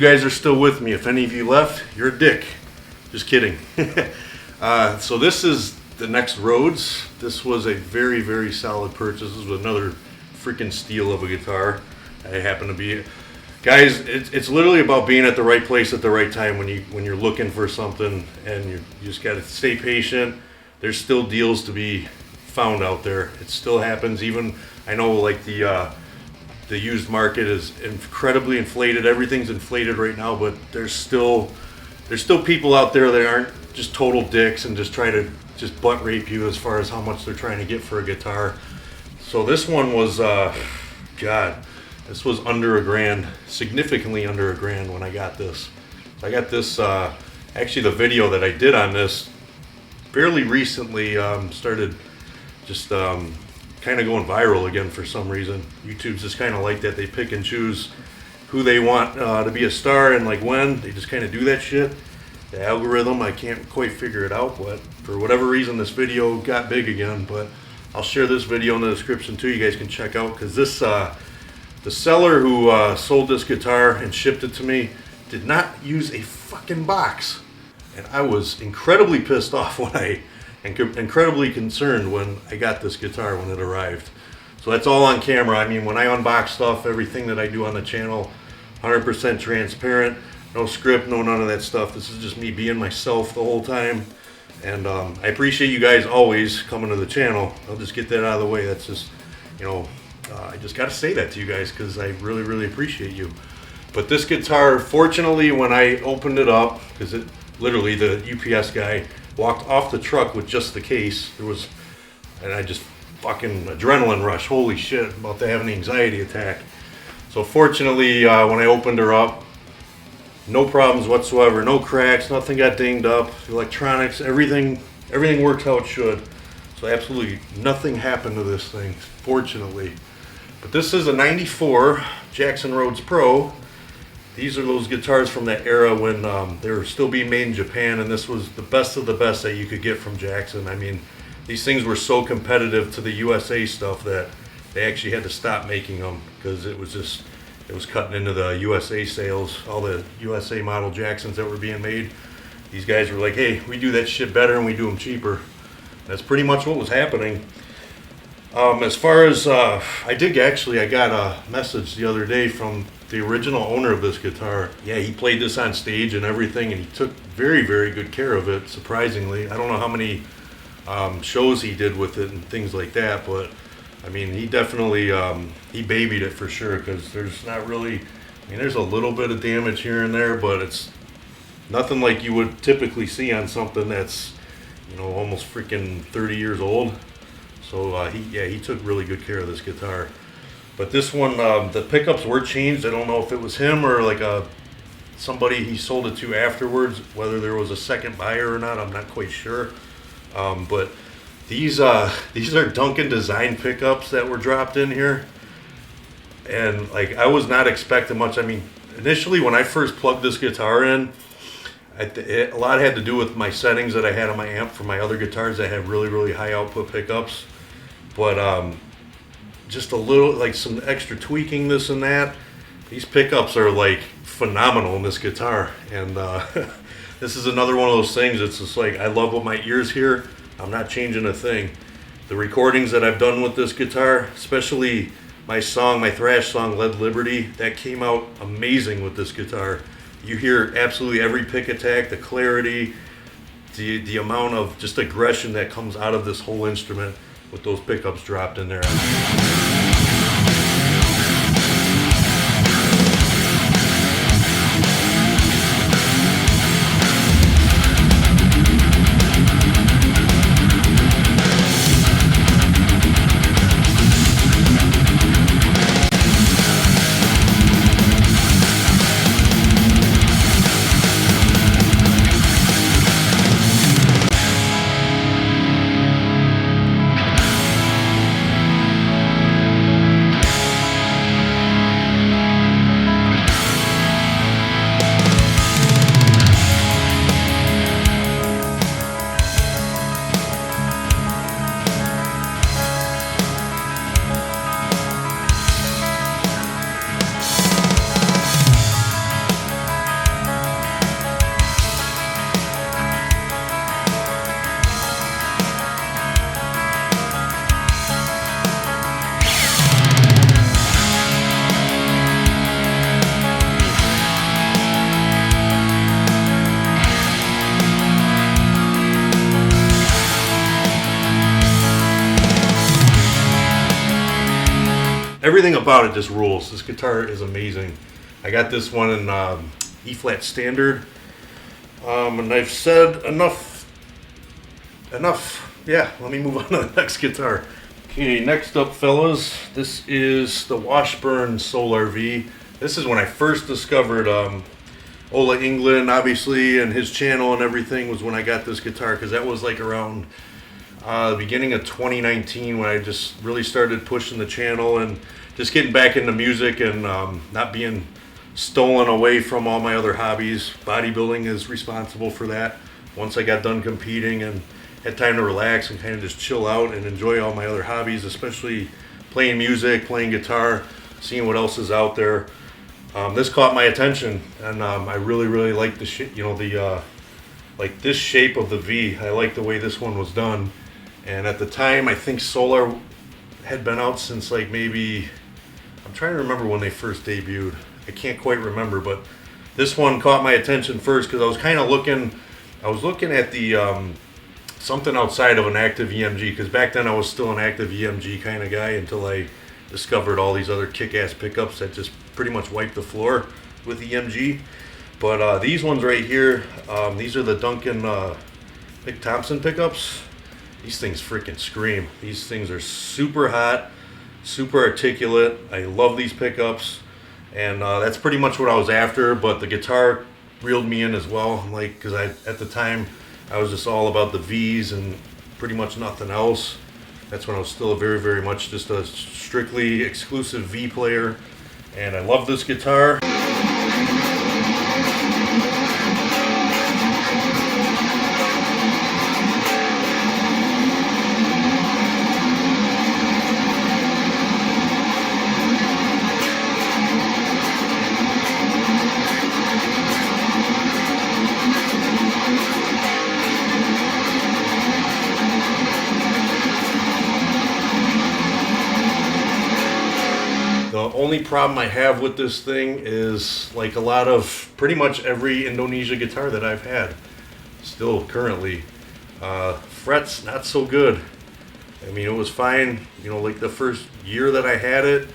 guys are still with me. If any of you left, you're a dick. Just kidding. So this is the next Rhoads. This was a very, very solid purchase. This was another freaking steal of a guitar. I happen to be, guys. It's literally about being at the right place at the right time when you're looking for something, and you just got to stay patient. There's still deals to be found out there. It still happens. Even I know, like the used market is incredibly inflated. Everything's inflated right now, but there's still people out there that aren't just total dicks and just try to just butt rape you as far as how much they're trying to get for a guitar. So this one was, this was under $1,000, significantly under $1,000 when I got this. So I got this, actually the video that I did on this fairly recently started just kind of going viral again for some reason. YouTube's just kind of like that. They pick and choose who they want to be a star and like when. They just kind of do that shit. The algorithm, I can't quite figure it out, but for whatever reason this video got big again. But I'll share this video in the description too. You guys can check out, because this the seller who sold this guitar and shipped it to me did not use a fucking box, and I was incredibly pissed off and incredibly concerned when I got this guitar when it arrived. So that's all on camera. I mean, when I unbox stuff, everything that I do on the channel, 100% transparent, no script, no none of that stuff. This is just me being myself the whole time. And I appreciate you guys always coming to the channel. I'll just get that out of the way. That's just, I just got to say that to you guys because I really, really appreciate you. But this guitar, fortunately, when I opened it up, because it literally, the UPS guy walked off the truck with just the case. And I just fucking adrenaline rush. Holy shit, about to have an anxiety attack. So fortunately, when I opened her up, no problems whatsoever, no cracks, nothing got dinged up, electronics, everything worked how it should. So absolutely nothing happened to this thing, fortunately. But this is a 94 Jackson Rhoads Pro. These are those guitars from that era when they were still being made in Japan, and this was the best of the best that you could get from Jackson. I mean, these things were so competitive to the USA stuff that they actually had to stop making them because it was cutting into the USA sales. All the USA model Jacksons that were being made, these guys were like, hey, we do that shit better and we do them cheaper. That's pretty much what was happening. As far as, I got a message the other day from the original owner of this guitar. Yeah, he played this on stage and everything, and he took very, very good care of it, surprisingly. I don't know how many shows he did with it and things like that, but I mean, he definitely, he babied it for sure, because there's not really, there's a little bit of damage here and there, but it's nothing like you would typically see on something that's, almost freaking 30 years old. So he took really good care of this guitar. But this one, the pickups were changed. I don't know if it was him or like somebody he sold it to afterwards, whether there was a second buyer or not, I'm not quite sure. But these are Duncan design pickups that were dropped in here. And like, I was not expecting much. I mean, initially when I first plugged this guitar in, a lot had to do with my settings that I had on my amp for my other guitars that had really, really high output pickups. But just a little, like some extra tweaking, this and that. These pickups are like phenomenal in this guitar. And this is another one of those things. It's just like, I love what my ears hear. I'm not changing a thing. The recordings that I've done with this guitar, especially my thrash song, Lead Liberty, that came out amazing with this guitar. You hear absolutely every pick attack, the clarity, the amount of just aggression that comes out of this whole instrument with those pickups dropped in there. everything about it just rules. This guitar is amazing. I got this one in E flat standard, and I've said enough. Yeah, let me move on to the next guitar. Okay, next up, fellas, this is the Washburn Solar V. This is when I first discovered Ola England, obviously, and his channel and everything was when I got this guitar, because that was like around the beginning of 2019 when I just really started pushing the channel and just getting back into music and not being stolen away from all my other hobbies. Bodybuilding is responsible for that. Once I got done competing and had time to relax and kind of just chill out and enjoy all my other hobbies, especially playing music, playing guitar, seeing what else is out there. This caught my attention, and I really like the like this shape of the V. I like the way this one was done. And at the time, I think Solar had been out since like maybe, I'm trying to remember when they first debuted. I can't quite remember, but this one caught my attention first because I was kind of looking at the something outside of an active EMG, because back then I was still an active EMG kind of guy until I discovered all these other kick-ass pickups that just pretty much wiped the floor with EMG. But these ones right here, these are the Duncan Mick Thompson pickups. These things freaking scream. These things are super hot, super articulate. I love these pickups, and that's pretty much what I was after. But the guitar reeled me in as well, like, because at the time I was just all about the V's and pretty much nothing else. That's when I was still very much just a strictly exclusive V player, and I love this guitar. The only problem I have with this thing is, like a lot of pretty much every Indonesia guitar that I've had still currently, frets not so good. I mean, it was fine, you know, like the first year that I had it,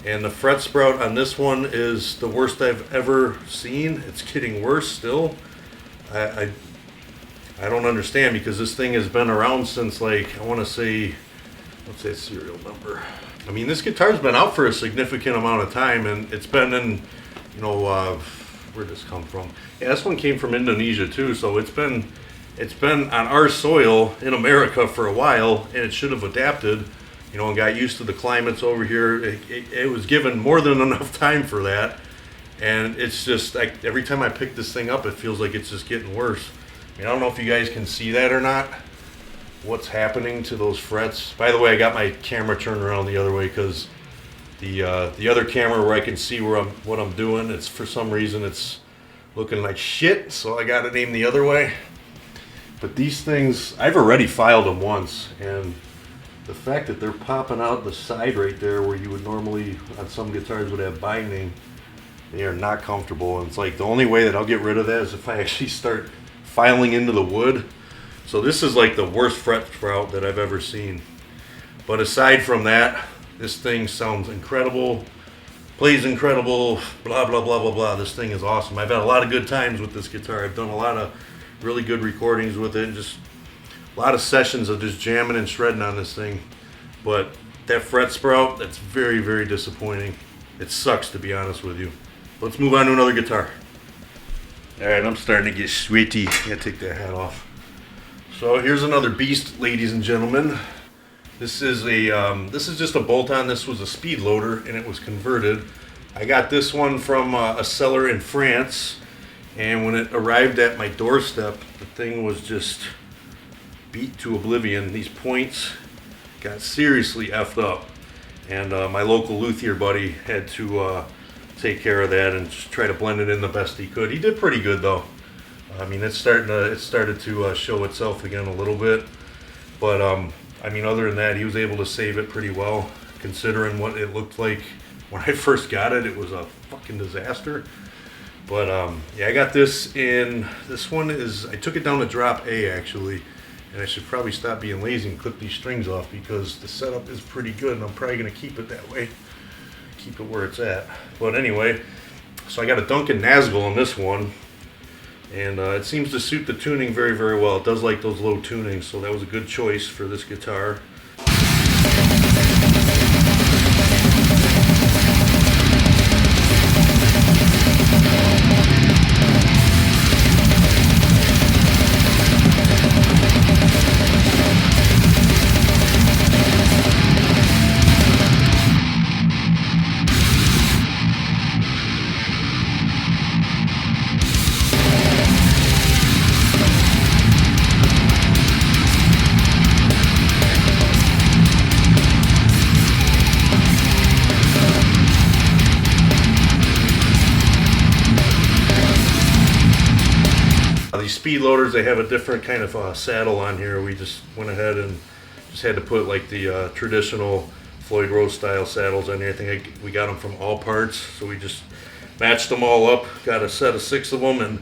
and the fret sprout on this one is the worst I've ever seen. It's getting worse still. I don't understand, because this thing has been around since, like, I want to say, what's that serial number? I mean, this guitar's been out for a significant amount of time, and it's been in, you know, where'd this come from? Yeah, this one came from Indonesia too, so it's been on our soil in America for a while, and it should have adapted, you know, and got used to the climates over here. It was given more than enough time for that, and it's just, like, every time I pick this thing up, it feels like it's just getting worse. I mean, I don't know if you guys can see that or not, what's happening to those frets. By the way, I got my camera turned around the other way because the other camera where I can see what I'm doing, it's for some reason it's looking like shit, so I got it aimed the other way. But these things, I've already filed them once, and the fact that they're popping out the side right there where you would normally on some guitars would have binding, they are not comfortable. And it's like the only way that I'll get rid of that is if I actually start filing into the wood. So this is like the worst fret sprout that I've ever seen. But aside from that, this thing sounds incredible, plays incredible, blah, blah, blah, blah, blah. This thing is awesome. I've had a lot of good times with this guitar. I've done a lot of really good recordings with it, just a lot of sessions of just jamming and shredding on this thing. But that fret sprout, that's very disappointing. It sucks, to be honest with you. Let's move on to another guitar. All right, I'm starting to get sweaty. Gotta take that hat off. So here's another beast, ladies and gentlemen. This is just a bolt-on. This was a speed loader, and it was converted. I got this one from a seller in France, and when it arrived at my doorstep, the thing was just beat to oblivion. These points got seriously effed up, and my local luthier buddy had to take care of that and just try to blend it in the best he could. He did pretty good though. I mean, it started to show itself again a little bit, but I mean, other than that, he was able to save it pretty well, considering what it looked like when I first got it. It was a fucking disaster. But yeah, I got this in. This one is, I took it down to drop A actually, and I should probably stop being lazy and clip these strings off because the setup is pretty good, and I'm probably gonna keep it that way. keep it where it's at. But anyway, so I got a Duncan Nazgul on this one, and it seems to suit the tuning very, very well. It does like those low tunings, so that was a good choice for this guitar. These speed loaders, they have a different kind of saddle on here. We just went ahead and just had to put like the traditional Floyd Rose style saddles on here. I think we got them from All Parts, so we just matched them all up, got a set of 6 of them, and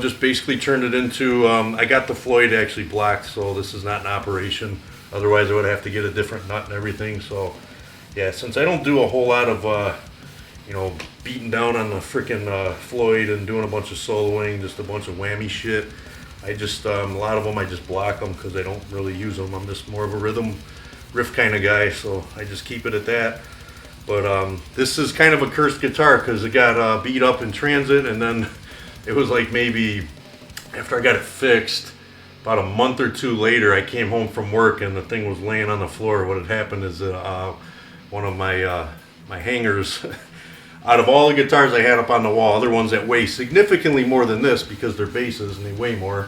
just basically turned it into, I got the Floyd actually blocked, so this is not in operation. Otherwise I would have to get a different nut and everything. So yeah, since I don't do a whole lot of you know, beating down on the freaking Floyd and doing a bunch of soloing, just a bunch of whammy shit, I just a lot of them I just block them because I don't really use them. I'm just more of a rhythm riff kind of guy, so I just keep it at that. But this is kind of a cursed guitar because it got beat up in transit, and then it was like maybe after I got it fixed, about a month or 2 later, I came home from work and the thing was laying on the floor. What had happened is one of my my hangers out of all the guitars I had up on the wall, other ones that weigh significantly more than this because they're basses and they weigh more,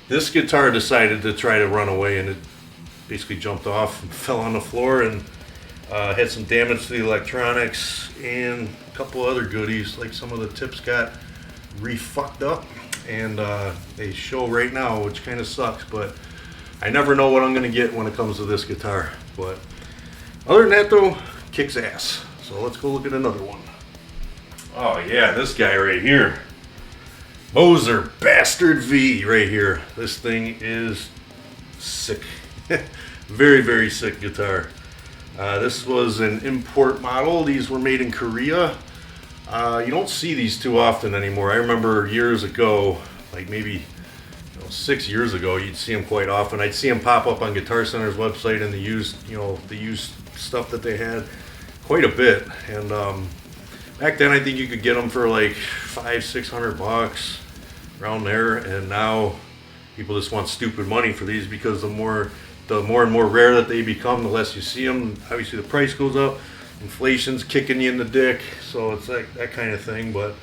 this guitar decided to try to run away, and it basically jumped off and fell on the floor, and had some damage to the electronics and a couple other goodies, like some of the tips got re-fucked up, and they show right now, which kind of sucks, but I never know what I'm going to get when it comes to this guitar. But other than that though, kicks ass. So let's go look at another one. Oh yeah, this guy right here. Moser Bastard V right here. This thing is sick. Very, very sick guitar. This was an import model. These were made in Korea. You don't see these too often anymore. I remember years ago, like maybe 6 years ago, you'd see them quite often. I'd see them pop up on Guitar Center's website and the used, the used stuff that they had quite a bit. And back then, I think you could get them for like $500-600 around there. And now people just want stupid money for these because the more and more rare that they become, the less you see them. Obviously, the price goes up. Inflation's kicking you in the dick, so it's that kind of thing. But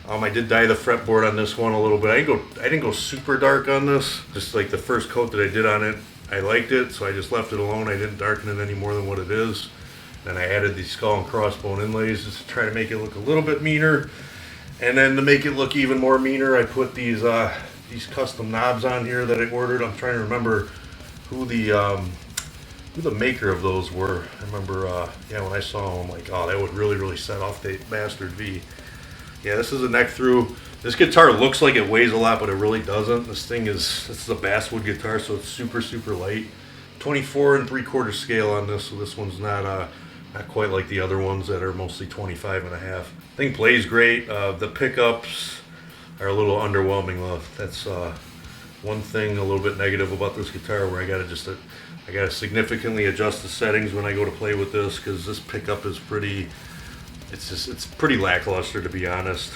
I did dye the fretboard on this one a little bit. I didn't go super dark on this. Just like the first coat that I did on it, I liked it, so I just left it alone. I didn't darken it any more than what it is. Then I added these skull and crossbone inlays just to try to make it look a little bit meaner. And then to make it look even more meaner, I put these custom knobs on here that I ordered. I'm trying to remember who the maker of those were. I remember, yeah, when I saw them, I'm like, oh, that would really, really set off the Bastard V. Yeah, this is a neck through. This guitar looks like it weighs a lot, but it really doesn't. This is a basswood guitar, so it's super, super light. 24 3/4 scale on this, so this one's not quite like the other ones that are mostly 25.5. Thing plays great. The pickups are a little underwhelming though. That's one thing a little bit negative about this guitar, where I gotta significantly adjust the settings when I go to play with this, because this pickup is it's pretty lackluster, to be honest.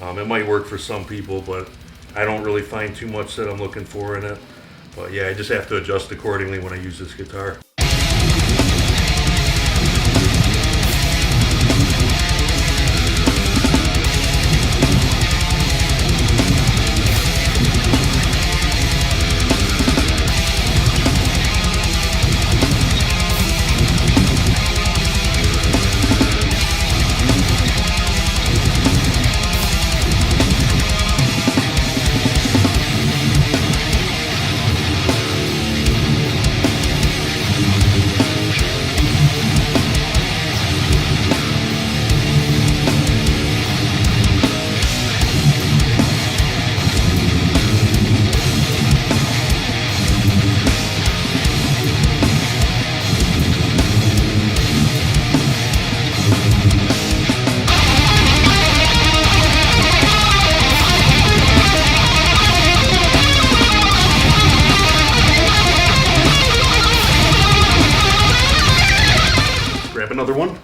It might work for some people, but I don't really find too much that I'm looking for in it. But yeah, I just have to adjust accordingly when I use this guitar. grab another one.